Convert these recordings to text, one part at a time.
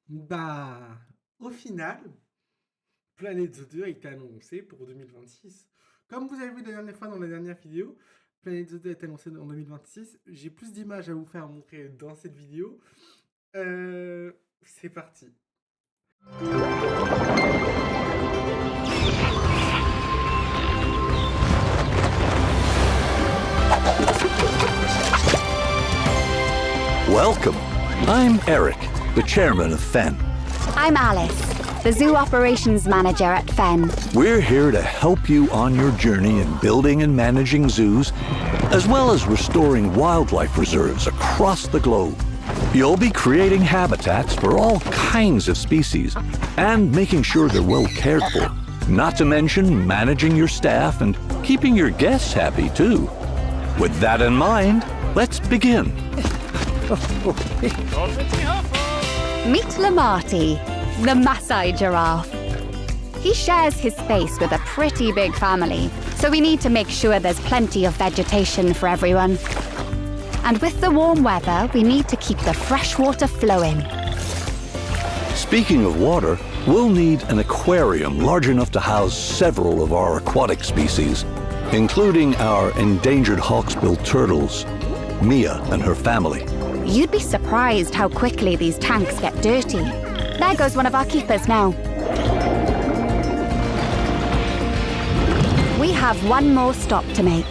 Bah, au final, Planet Zoo 2 a été annoncé pour 2026. Comme vous avez vu la dernière fois dans la dernière vidéo, Planet Zoo 2 a été annoncé en 2026. J'ai plus d'images à vous faire montrer dans cette vidéo. Euh, c'est parti. Welcome. I'm Eric, the chairman of Fen. I'm Alice, the Zoo Operations Manager at Fen. We're here to help you on your journey in building and managing zoos, as well as restoring wildlife reserves across the globe. You'll be creating habitats for all kinds of species and making sure they're well cared for. Not to mention managing your staff and keeping your guests happy too. With that in mind, let's begin. Meet Lamarty, the Maasai giraffe. He shares his space with a pretty big family, so we need to make sure there's plenty of vegetation for everyone. And with the warm weather, we need to keep the fresh water flowing. Speaking of water, we'll need an aquarium large enough to house several of our aquatic species, including our endangered hawksbill turtles, Mia and her family. You'd be surprised how quickly these tanks get dirty. There goes one of our keepers now. We have one more stop to make.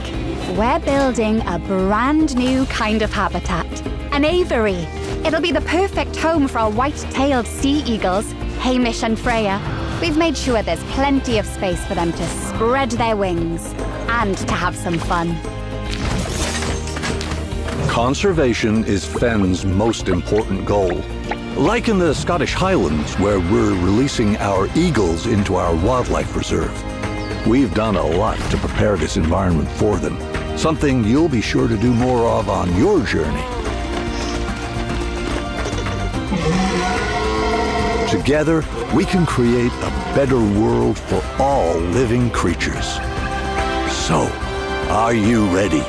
We're building a brand new kind of habitat, an aviary. It'll be the perfect home for our white-tailed sea eagles, Hamish and Freya. We've made sure there's plenty of space for them to spread their wings and to have some fun. Conservation is Fen's most important goal. Like in the Scottish Highlands, where we're releasing our eagles into our wildlife reserve. We've done a lot to prepare this environment for them, something you'll be sure to do more of on your journey. Together, we can create a better world for all living creatures. So, are you ready?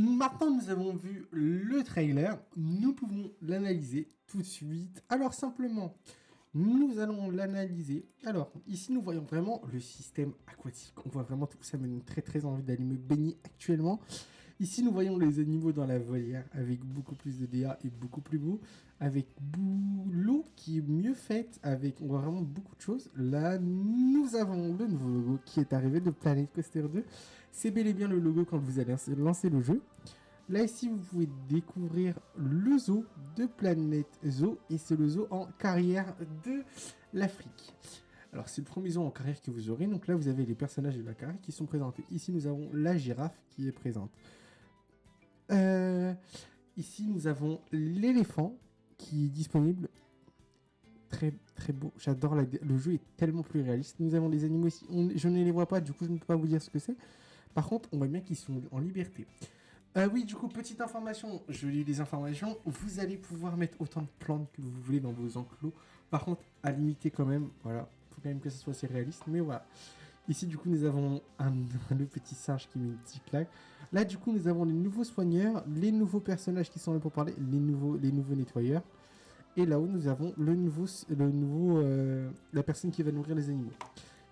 Maintenant, nous avons vu le trailer. Nous pouvons l'analyser tout de suite. Alors, simplement, nous allons l'analyser. Alors, ici, nous voyons vraiment le système aquatique. On voit vraiment tout ça me donne très très envie d'aller me baigner actuellement. Ici, nous voyons les animaux dans la volière avec beaucoup plus de DA et beaucoup plus beau. Avec l'eau qui est mieux faite. On voit vraiment beaucoup de choses. Là, nous avons le nouveau logo qui est arrivé de Planet Coaster 2. C'est bel et bien le logo quand vous allez lancer le jeu. Là, ici, vous pouvez découvrir le zoo de Planet Zoo. Et c'est le zoo en carrière de l'Afrique. Alors, c'est le premier zoo en carrière que vous aurez. Donc là, vous avez les personnages de la carrière qui sont présentés. Ici, nous avons la girafe qui est présente. Ici, nous avons l'éléphant qui est disponible. Très très beau. J'adore le jeu est tellement plus réaliste. Nous avons des animaux ici. Je ne les vois pas, du coup, je ne peux pas vous dire ce que c'est. Par contre, on voit bien qu'ils sont en liberté. Oui, du coup, petite information. Je lis les informations. Vous allez pouvoir mettre autant de plantes que vous voulez dans vos enclos. Par contre, à limiter quand même. Voilà. Il faut quand même que ce soit assez réaliste. Mais voilà. Ici, du coup, nous avons le petit singe qui met une petite claque. Là, du coup, nous avons les nouveaux soigneurs, les nouveaux personnages qui sont là pour parler, les nouveaux nettoyeurs. Et là-haut, nous avons la personne qui va nourrir les animaux.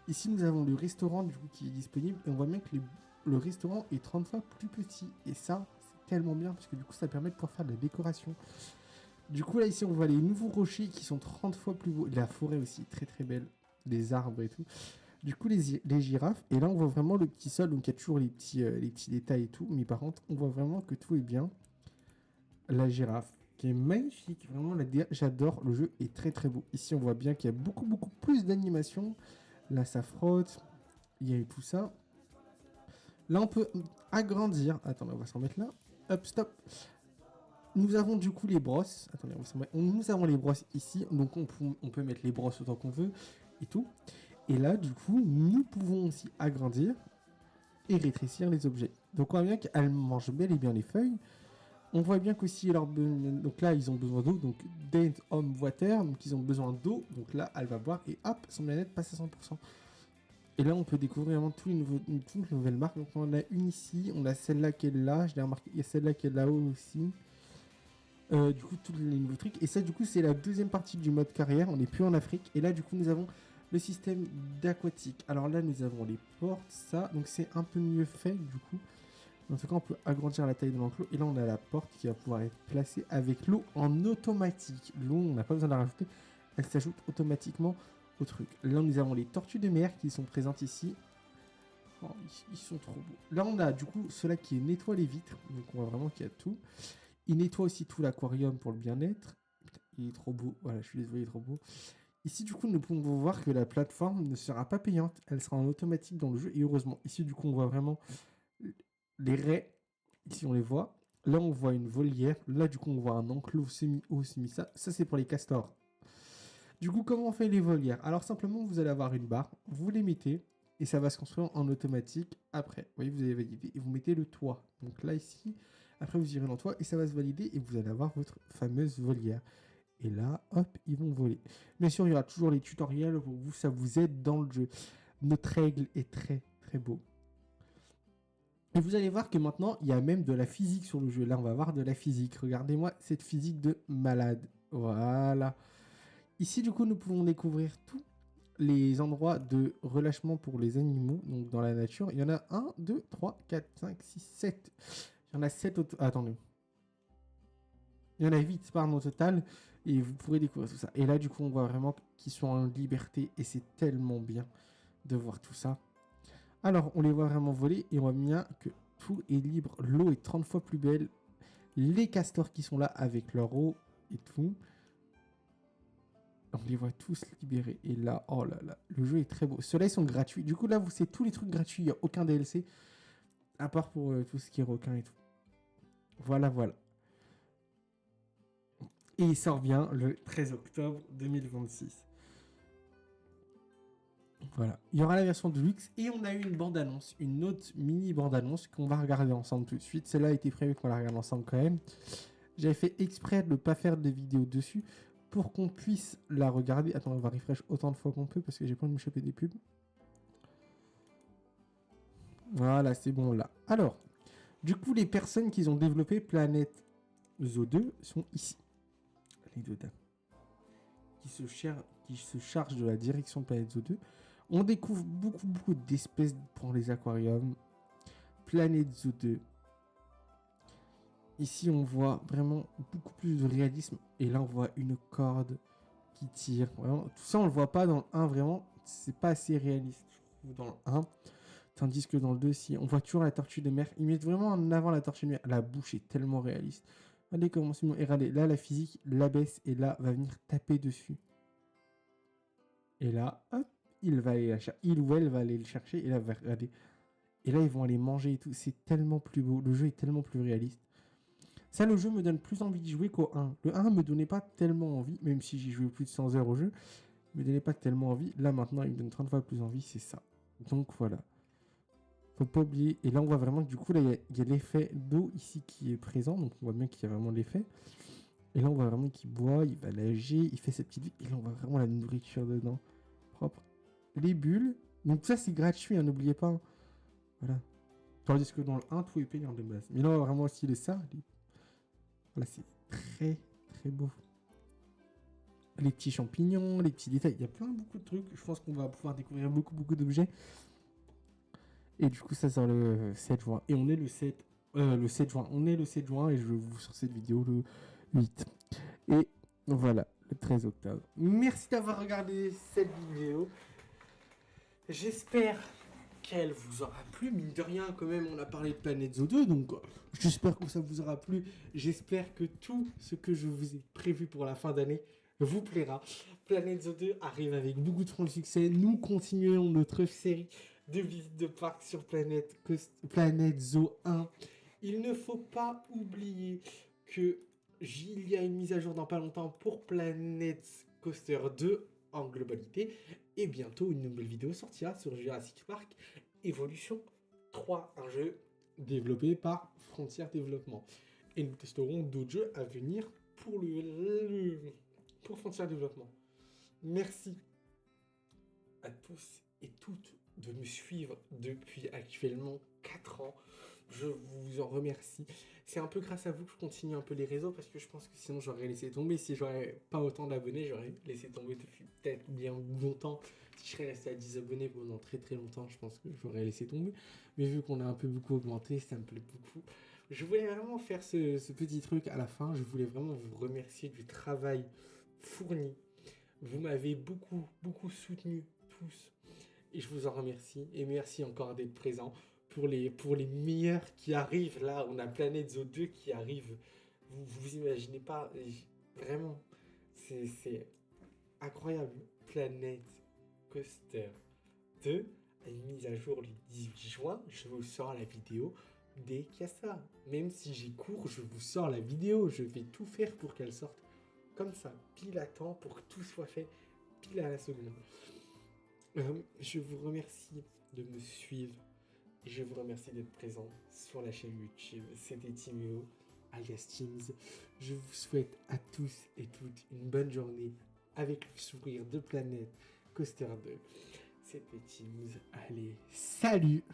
Ici, nous avons le restaurant du coup, qui est disponible. Et on voit bien que le restaurant est 30 fois plus petit. Et ça, c'est tellement bien parce que du coup, ça permet de pouvoir faire de la décoration. Du coup, là, ici, on voit les nouveaux rochers qui sont 30 fois plus beaux. La forêt aussi, très très belle. Les arbres et tout. Du coup, les girafes. Et là, on voit vraiment le petit sol. Donc, il y a toujours les petits détails et tout. Mais par contre, on voit vraiment que tout est bien. La girafe, qui est magnifique. Vraiment, j'adore. Le jeu est très très beau. Ici, on voit bien qu'il y a beaucoup plus d'animation. Là, ça frotte. Il y a eu tout ça. Là, on peut agrandir. Attendez, on va s'en mettre là. Hop, stop. Nous avons du coup les brosses. Attendez, nous avons les brosses ici. Donc, on peut mettre les brosses autant qu'on veut et tout. Et là, du coup, nous pouvons aussi agrandir et rétrécir les objets. Donc, on voit bien qu'elles mangent bel et bien les feuilles. On voit bien qu'aussi, donc là, ils ont besoin d'eau. Donc, Dent Home Water. Donc, ils ont besoin d'eau. Donc là, elle va boire. Et hop, son bien-être passe à 100%. Et là, on peut découvrir vraiment toutes les nouvelles marques. Donc, on en a une ici, on a celle-là qui est là. Je l'ai remarqué, il y a celle-là qui est là-haut aussi. Du coup, tous les nouveaux trucs. Et ça, du coup, c'est la deuxième partie du mode carrière. On n'est plus en Afrique. Et là, du coup, nous avons le système d'aquatique. Alors là, nous avons les portes, ça. Donc, c'est un peu mieux fait, du coup. En tout cas, on peut agrandir la taille de l'enclos. Et là, on a la porte qui va pouvoir être placée avec l'eau en automatique. L'eau, on n'a pas besoin de la rajouter. Elle s'ajoute automatiquement au truc. Là, nous avons les tortues de mer qui sont présentes ici. Oh, ils sont trop beaux. Là, on a du coup ceux-là qui nettoient les vitres. Donc, on voit vraiment qu'il y a tout. Il nettoie aussi tout l'aquarium pour le bien-être. Il est trop beau. Voilà, je suis désolé, il est trop beau. Ici, du coup, nous pouvons voir que la plateforme ne sera pas payante. Elle sera en automatique dans le jeu. Et heureusement, ici, du coup, on voit vraiment les raies. Ici, on les voit. Là, on voit une volière. Là, du coup, on voit un enclos semi-haut, semi-ça. Ça, c'est pour les castors. Du coup, comment on fait les volières? Alors, simplement, vous allez avoir une barre. Vous les mettez. Et ça va se construire en automatique après. Vous voyez, vous avez validé. Et vous mettez le toit. Donc là, ici... Après, vous irez dans le toit et ça va se valider et vous allez avoir votre fameuse volière. Et là, hop, ils vont voler. Bien sûr, il y aura toujours les tutoriels pour vous, ça vous aide dans le jeu. Notre règle est très, très beau. Et vous allez voir que maintenant, il y a même de la physique sur le jeu. Là, on va voir de la physique. Regardez-moi cette physique de malade. Voilà. Ici, du coup, nous pouvons découvrir tous les endroits de relâchement pour les animaux, donc dans la nature. Il y en a 1, 2, 3, 4, 5, 6, 7. Il y en a 7 au attendez. Il y en a 8 pardon, au total. Et vous pourrez découvrir tout ça. Et là, du coup, on voit vraiment qu'ils sont en liberté. Et c'est tellement bien de voir tout ça. Alors, on les voit vraiment voler. Et on voit bien que tout est libre. L'eau est 30 fois plus belle. Les castors qui sont là avec leur eau et tout. On les voit tous libérés. Et là, oh là là, le jeu est très beau. Ceux-là, ils sont gratuits. Du coup, là, vous savez tous les trucs gratuits. Il n'y a aucun DLC. À part pour tout ce qui est requin et tout. Voilà, voilà. Et il sort bien le 13 octobre 2026. Voilà. Il y aura la version de luxe et on a eu une bande-annonce, une autre mini bande-annonce qu'on va regarder ensemble tout de suite. Celle-là a été prévue qu'on la regarde ensemble quand même. J'avais fait exprès de ne pas faire de vidéo dessus pour qu'on puisse la regarder. Attends, on va refresh autant de fois qu'on peut parce que j'ai pas envie de me choper des pubs. Voilà, c'est bon là. Alors, du coup, les personnes qui ont développé Planet Zoo 2 sont ici. Les deux dames. Qui se chargent de la direction de Planet Zoo 2. On découvre beaucoup d'espèces pour les aquariums. Planet Zoo 2. Ici, on voit vraiment beaucoup plus de réalisme. Et là, on voit une corde qui tire. Vraiment, tout ça, on le voit pas dans le 1, vraiment. C'est pas assez réaliste, je trouve, dans le 1. Tandis que dans le 2, si on voit toujours la tortue de mer. Ils mettent vraiment en avant la tortue de mer. La bouche est tellement réaliste. Regardez comment c'est. Et regardez, là, la physique l'abaisse et là, va venir taper dessus. Et là, hop, il va aller il ou elle va aller le chercher. Et là, regardez. Et là, ils vont aller manger et tout. C'est tellement plus beau. Le jeu est tellement plus réaliste. Ça, le jeu me donne plus envie d'y jouer qu'au 1. Le 1 me donnait pas tellement envie, même si j'ai joué plus de 100 heures au jeu. Il me donnait pas tellement envie. Là, maintenant, il me donne 30 fois plus envie. C'est ça. Donc, voilà. Faut pas oublier. Et là, on voit vraiment que du coup, là, il y a l'effet d'eau ici qui est présent. Donc, on voit bien qu'il y a vraiment l'effet. Et là, on voit vraiment qu'il boit, il va nager, il fait sa petite vie. Et là, on voit vraiment la nourriture dedans. Propre. Les bulles. Donc, ça, c'est gratuit, hein, n'oubliez pas. Hein. Voilà. Tandis que dans le 1, tout est payant de base. Mais là, on voit vraiment aussi ça. Voilà, c'est très, très beau. Les petits champignons, les petits détails. Il y a beaucoup de trucs. Je pense qu'on va pouvoir découvrir beaucoup d'objets. Et du coup, ça sort le 7 juin. Et on est le 7 juin. On est le 7 juin et je vous sors cette vidéo le 8. Et voilà, le 13 octobre. Merci d'avoir regardé cette vidéo. J'espère qu'elle vous aura plu. Mine de rien, quand même, on a parlé de Planet Zoo 2. Donc, j'espère que ça vous aura plu. J'espère que tout ce que je vous ai prévu pour la fin d'année vous plaira. Planet Zoo 2 arrive avec beaucoup de succès. Nous continuons notre série de visites de parc sur Planet Zoo 1. Il ne faut pas oublier que il y a une mise à jour dans pas longtemps pour Planet Coaster 2 en globalité. Et bientôt, une nouvelle vidéo sortira sur Jurassic Park Evolution 3, un jeu développé par Frontier Développement. Et nous testerons d'autres jeux à venir pour pour Frontier Développement. Merci à tous et toutes de me suivre depuis actuellement 4 ans. Je vous en remercie. C'est un peu grâce à vous que je continue un peu les réseaux parce que je pense que sinon j'aurais laissé tomber. Si j'aurais pas autant d'abonnés, j'aurais laissé tomber depuis peut-être bien longtemps. Si je serais resté à 10 abonnés pendant très très longtemps, je pense que j'aurais laissé tomber. Mais vu qu'on a un peu beaucoup augmenté, ça me plaît beaucoup. Je voulais vraiment faire ce petit truc à la fin. Je voulais vraiment vous remercier du travail fourni. Vous m'avez beaucoup soutenu tous. Et je vous en remercie. Et merci encore d'être présent. Pour les meilleurs qui arrivent, là, on a Planète Zoo 2 qui arrive. Vous imaginez pas, vraiment, c'est incroyable. Planète Coaster 2 a une mise à jour le 18 juin. Je vous sors la vidéo dès qu'il y a ça. Même si j'ai cours, je vous sors la vidéo. Je vais tout faire pour qu'elle sorte comme ça, pile à temps, pour que tout soit fait pile à la seconde. Je vous remercie de me suivre. Et je vous remercie d'être présent sur la chaîne YouTube. C'était Timéo, alias Teams. Je vous souhaite à tous et toutes une bonne journée avec le sourire de Planète Coaster 2. C'était Teams. Allez, salut!